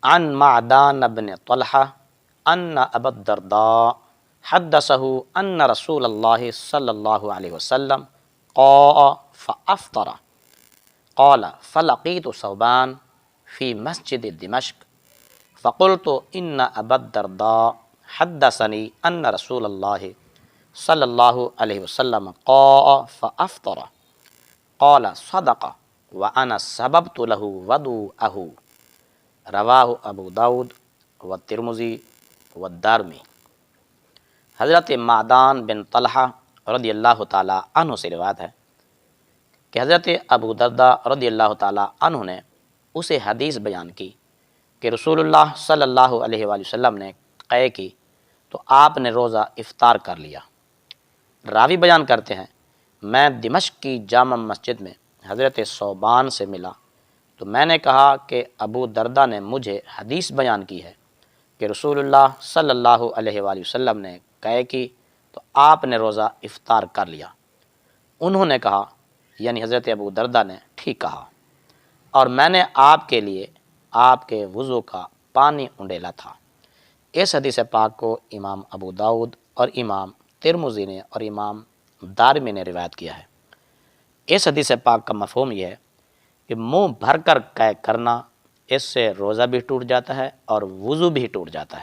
عن معدان بن طلحہ ان ابا الدرداء حدثه ان رسول اللہ صلی اللہ علیہ وسلم قاء فافطر قال فلقيت ثوبان في مسجد دمشق فقلت ان ابا الدرداء حدثني ان رسول اللہ صلی اللہ علیہ وسلم قاء فافطر قال صدق وانا سببت له وضوءه رواہ ابو داود والترمذی والدارمی۔ حضرت معدان بن طلحہ رضی اللہ تعالیٰ عنہ سے روایت ہے کہ حضرت ابو درداء رضی اللہ تعالیٰ عنہ نے اسے حدیث بیان کی کہ رسول اللہ صلی اللہ علیہ وآلہ وسلم نے قے کی تو آپ نے روزہ افطار کر لیا۔ راوی بیان کرتے ہیں میں دمشق کی جامع مسجد میں حضرت ثوبان سے ملا تو میں نے کہا کہ ابو درداء نے مجھے حدیث بیان کی ہے کہ رسول اللہ صلی اللہ علیہ وآلہ وسلم نے قے کی تو آپ نے روزہ افطار کر لیا۔ انہوں نے کہا یعنی حضرت ابو درداء نے ٹھیک کہا، اور میں نے آپ کے لیے آپ کے وضو کا پانی انڈیلا تھا۔ اس حدیث پاک کو امام ابو داود اور امام ترمذی نے اور امام دارمی نے روایت کیا ہے۔ اس حدیث پاک کا مفہوم یہ ہے کہ منہ بھر کر قے کرنا، اس سے روزہ بھی ٹوٹ جاتا ہے اور وضو بھی ٹوٹ جاتا ہے۔